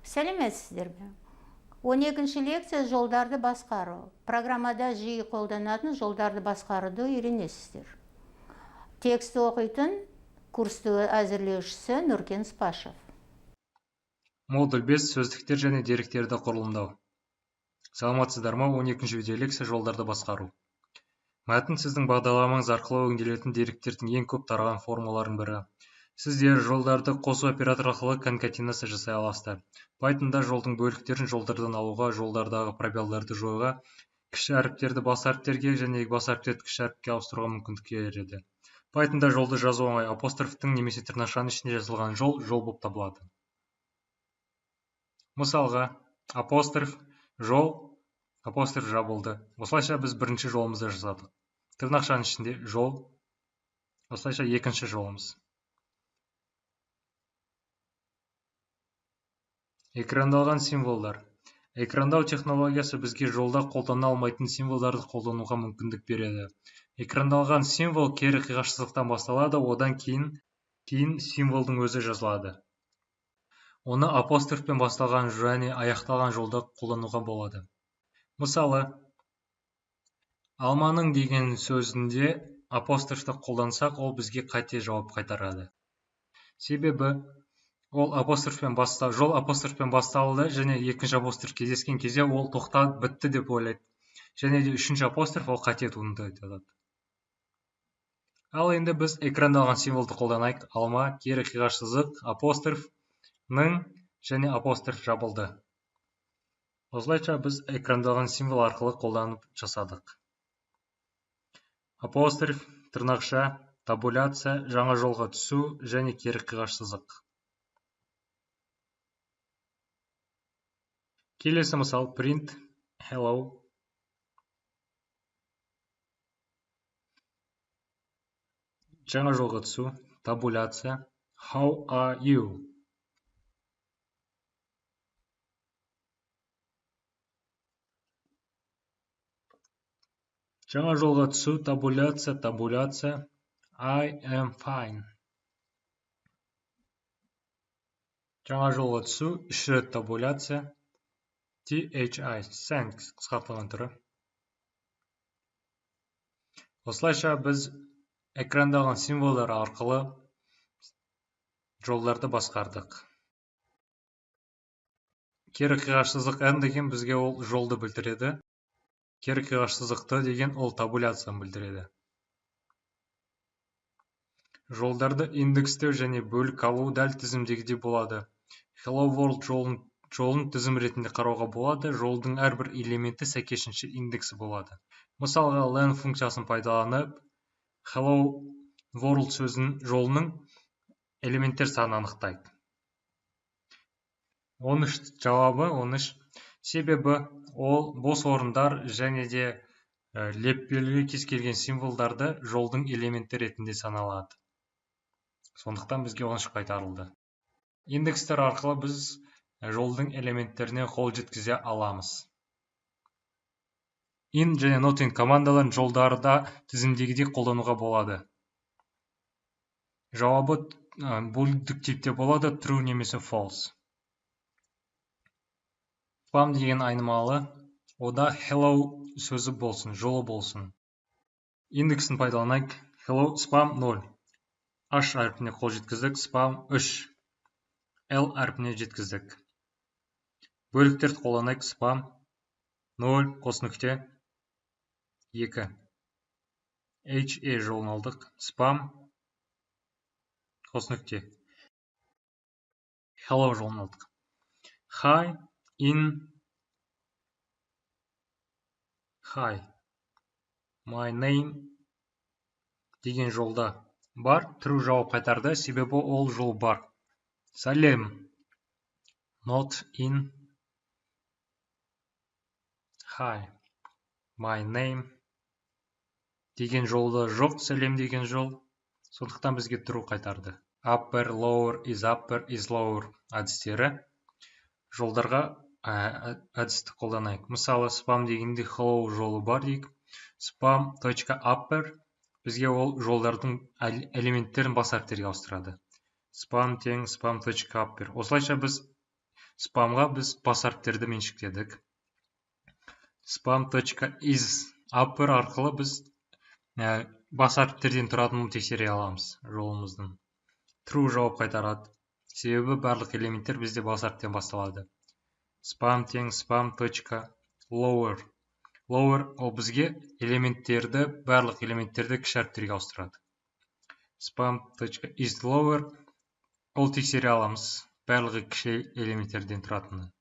Сәлеметсіздер ме? 12-ші лекция жолдарды басқару. Программада жиі қолданатын жолдарды басқаруды үйренесіздер. Тексті оқитын курсты әзірлеушісі Нұркен Спашев. Модуль 5 сөздіктер және деректерді құрылымдау. Саламатсыздар ма? 12-ші видео лекция жолдарды басқару. Мәтін сіздің бағдарламаңыз арқылы өңделетін деректердің ең көп тараған формаларының бірі. Сіздер жолдарды қосу оператор арқылы конкатенация жасай аласыздар. Pythonда жолдың бөліктерін жолдардан алуға, жолдардағы пробелдарды жоюға, кіші әріптерді бас әріптерге және бас әріптерді кіші әріпке ауыстыруға мүмкіндік береді. Pythonда жолды жазу оңай, апострофтың немесе тырнақшаның ішінде жазылған жол болып табылады. Мысалға, апостроф жол, апостроф жабылды. Осылайша біз бірінші жолымызды жасадық. Тырнақшаның ішінде жол, осылайша екінші жолымыз. Экрандалған символдар. Экрандау технологиясы бізге жолда қолдана алмайтын символдарды қолдануға мүмкіндік береді. Экрандалған символ кері қиғашсыздықтан басталады, одан кейін символдың өзі жазылады. Оны апострофпен басталған және аяқталған жолда қолдануға болады. Мысалы, алманың деген сөзінде апострофты қолдансақ, ол бізге қате жауап қайтарады. Себебі жол апострофпен басталды және екінші апостроф кездескен кезде ол тоқтап бітті деп ойлайды. Және де үшінші апостроф ол қате туындатады. Ал енді біз экрандалған символды қолданайық. Алма, кері қиғаш сызық, апостроф,ның және апостроф жабылды. Осылайша біз экрандалған символ арқылы қолданып жасадық. Апостроф, тырнақша, табуляция, жаңа жолға түсу және кері қиғаш сызық. Келесі мысал print hello. Жаңа жолға түсу, табуляция, how are you? Жаңа жолға түсу, табуляция, I am fine. Жаңа жолға түсу, үш рет табуляция, THI, thanks, қысқартылған түрі. Осылайша біз экрандалған символдар арқылы жолдарды басқардық. Кері қиғаш сызық N деген бізге ол жолды білдіреді. Кері қиғаш сызықты деген ол табуляцияны білдіреді. Жолдарды индекстеу және бөлік алу дәл тізімдегідей болады. Hello World жолын тізім ретінде қарауға болады. Жолдың әрбір элементі сәйкесінше индексі болады. Мысалға, len функциясын пайдаланып, Hello World жолының элементтер санын анықтайды. 13 жауабы 13. Себебі ол бос орындар және де леппелі кез келген символдарды жолдың элементі ретінде саналады. Сондықтан бізге 13 қайтарылды. Индекстер арқылы біз жолдың элементтеріне қол жеткізе аламыз. In және not in командаларын жолдарда тізімдегідей қолдануға болады. Жауабы бөліктік типте болады, true немесе false. Spam деген айнымалы, ода hello сөзі болсын, жолы болсын. Индексін пайдаланайық. Hello spam 0. H әрпіне қол жеткіздік, spam 3. L әрпіне жеткіздік. Бөліктерді қолданайық. Spam 0 қос нүкте 2. HE жолын алдық. Spam қос нүкте hello жолын алдық. Hi in hi my name деген жолда бар. True жауап қайтарды, себебі ол жол бар. Сәлем not in hi my name деген жолда жоқ, сәлем деген жол. Сондықтан бізге true қайтарды. Upper, lower, is upper, is lower әдістері жолдарға әдісті қолданайық. Мысалы, spam дегенде hello жолы бар дейік. Spam.upper бізге ол жолдардың элементтерін бас әріптерге ауыстырады. Spam тең spam.upper. Осылайша біз Спамға біз бас әріптерді меншіктедік. spam.is_upper арқылы біз бас әріптерден тұратынын тексере аламыз жолымыздың. True жауап қайтарады. Себебі барлық элементтер бізде бас әріптен басталады. Spam тең spam.lower. Lower ол бізге барлық элементтерді кіші әріптерге ауыстырады. Spam.isLower ол тексере аламыз барлығы кіші элементтерден тұратынын.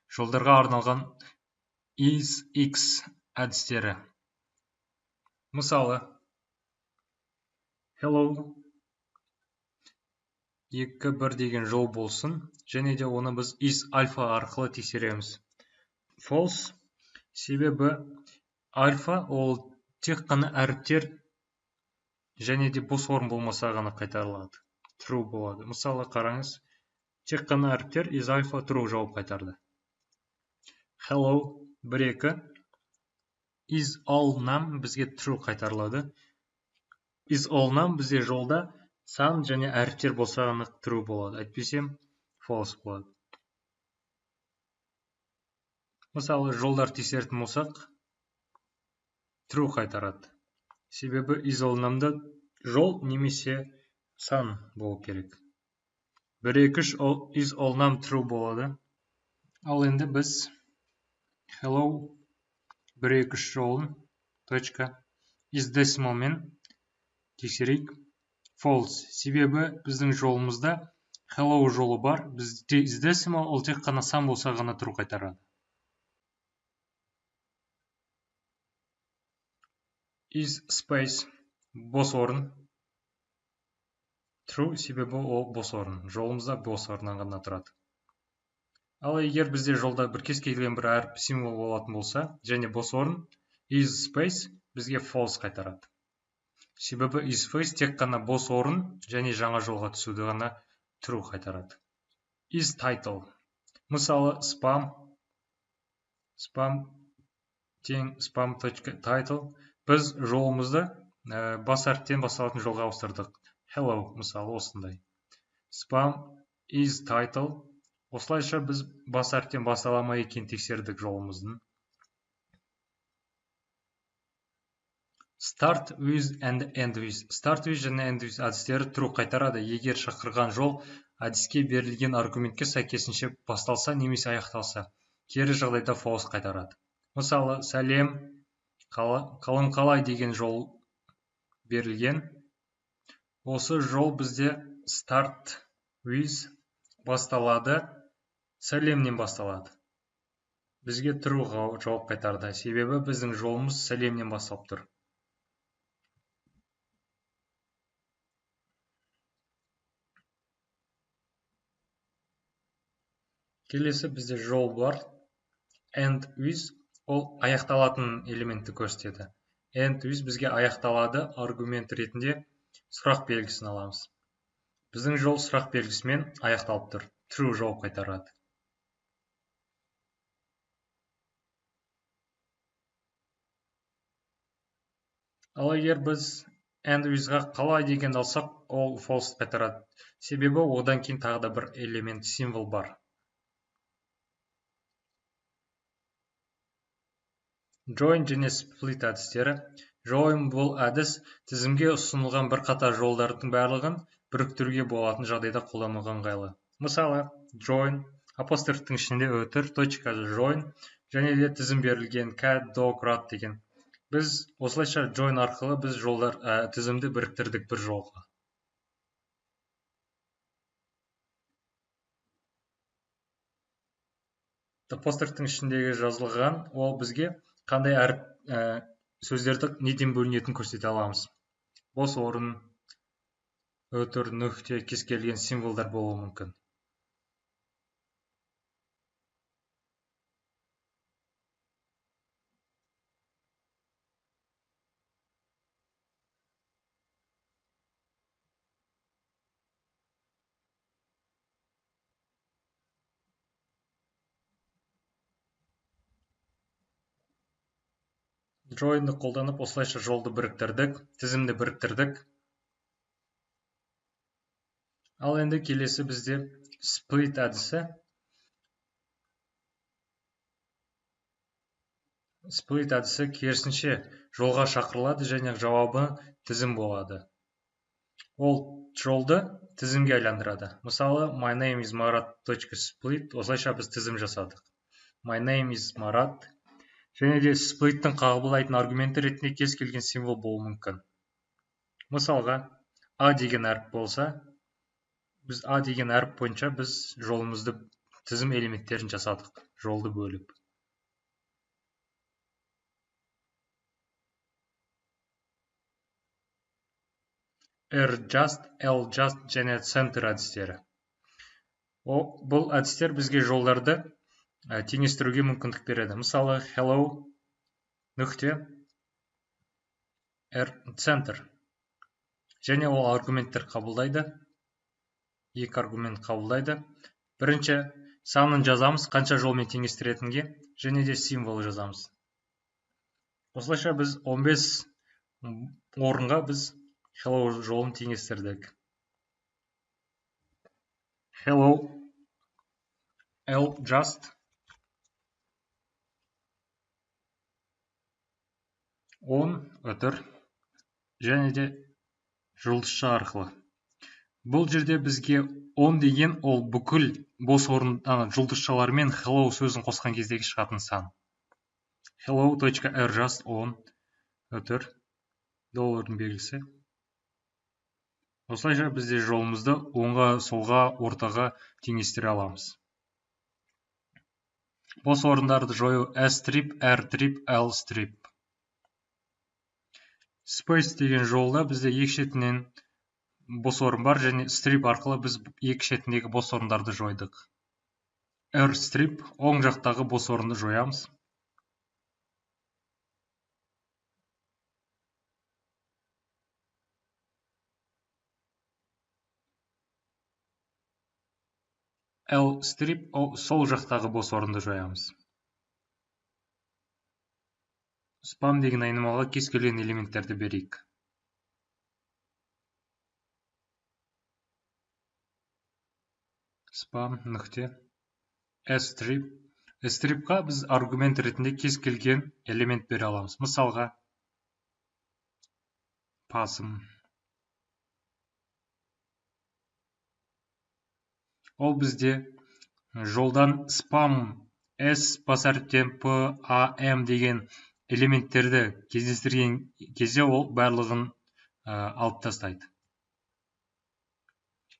Жолдарға арналған is_x әдістері. Мысалы, hello 2,1 деген жол болсын, және де оны біз is_alpha арқылы тексереміз. False, себебі альфа ол тек қана әріптер және де бос орын болмаса ғана қайтарылады. True болады. Мысалы, қараңыз, тек қана әріптер is_alpha true жауап қайтарды. Hello 1,2 is_all_num бізге true қайтарылады. Is_all_num бізде жолда сан және әріптер болса ғана true болады. Әйтпесе false болады. Мысалы, жолдар тексеретін болсақ, true қайтарады. Себебі is_all_num'да жол немесе сан болу керек. 1,2 is_all_num true болады. Ал енді біз hello 1,2 жолын is_decimal мен тексерейік. False, себебі біздің жолымызда hello жолы бар. Бізде is_decimal ол тек қана сан болса ғана true қайтарады. Is_space бос орын. True, себебі ол бос орын. Жолымызда бос орыннан ғана тұрады. Ал егер бізде жолда бір кез келген бір әріп символ болатын болса, және бос орын, is_space бізге false қайтарады. Себебі is_space тек қана бос орын және жаңа жолға түсуді ғана true қайтарады. Is_title. Мысалы, spam тең spam.title біз жолымызды бас әріптен басталатын жолға ауыстырдық. Hello, мысалы, осындай. Spam is_title. Осылайша біз бас әріптен басталама екенін тексердік жолымыздың. Start with and end with. Start with және end with әдістері true қайтарады, егер шақырған жол әдіске берілген аргументке сәйкесінше басталса немесе аяқталса. Кері жағдайда false қайтарады. Мысалы, сәлем, қалың қалай деген жол берілген. Осы жол бізде start with басталады, сәлемнен басталады. Бізге true жауап қайтарды, себебі біздің жолымыз сәлемнен басталып тұр. Келесі бізде жол бар. End with ол аяқталатын элементті көрсетеді. End with бізге аяқталады аргумент ретінде сұрақ белгісін аламыз. Біздің жол сұрақ белгісімен аяқталып тұр. True жауап қайтарады. Ал егер біз end with-ға қалай деген алсақ, ол false қайтарады. Себебі одан кейін тағы да бір элемент символ бар. Join және split әдістері. Join бұл әдіс тізімге ұсынылған бір қатар жолдардың барлығын біріктіруге болатын жағдайда қолдануға ыңғайлы. Мысалы, join апострофтың ішінде өтір, точка join және де тізім берілген cat, dog, rat деген. Біз осылайша join арқылы біз тізімді біріктірдік бір жолға. Апострофтың ішіндегі жазылған ол бізге қандай сөздерді неден бөлінетінін көрсете аламыз. Бос орын, өтір, нүкте, кез келген символдар болуы мүмкін. Join-ды қолданып осылайша жолды біріктірдік, тізімді біріктірдік. Ал енді келесі бізде Split әдісі. Split әдісі керісінше жолға шақырылады және жауабы тізім болады. Ол жолды тізімге айландырады. Мысалы, my name is Marat.split, осылайша біз тізім жасадық. My name is Marat. Және де сплиттің қабылдайтын аргументі ретінде кез келген символ болуы мүмкін. Мысалға, A деген әріп болса, біз A деген әріп бойынша біз жолымызды тізім элементтерін жасадық, жолды бөліп. R-just, L-just және center әдістері. Бұл әдістер бізге жолдарды теңестіруге мүмкіндік береді. Мысалы, hello нүкте center. Және ол аргументтер қабылдайды. Екі аргумент қабылдайды. Бірінші санын жазамыз, қанша жолмен теңестіретінге, және де символ жазамыз. Осылайша біз 15 орынға біз hello жолын теңестірдік. Hello, L-just, 10 өтір, және де жұлдызша арқылы. Бұл жерде бізге 10 деген ол бүкіл бос орындағы жұлдызшалармен hello сөзін қосқан кездегі шығатын сан. Hello.r-just 10 өтір, доллардың белгісі. Осылайша бізде жолымызды оңға, солға, ортаға теңестіре аламыз. Бос орындарды жою S-strip, R-strip, L-strip. Space деген жолда бізде екі шетінен бос орын бар, және strip арқылы біз екі шетіндегі бос орындарды жойдық. R-strip, оң жақтағы бос орынды жоямыз. L-strip, сол жақтағы бос орынды жоямыз. Spam деген айнымалыға кез келген элементтерді берейік. Spam нүкте S-strip. S-stripқа біз аргумент ретінде кез келген элемент бере аламыз. Мысалға, пасым. Ол бізде жолдан spam S бас әріптен P, A, M деген элементтерді кездестірген кезде ол барлығын алып тастайды.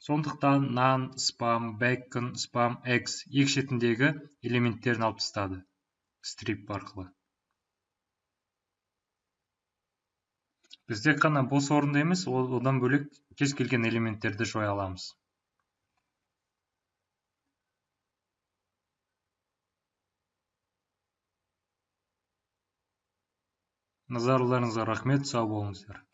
Сондықтан none, spam, bacon, spam, x екі шетіндегі элементтерін алып тастады strip арқылы. Бізде қана бос орында емес, одан бөлек кез келген элементтерді жоя аламыз. Назарларыңызға рахмет, сау болыңыздар.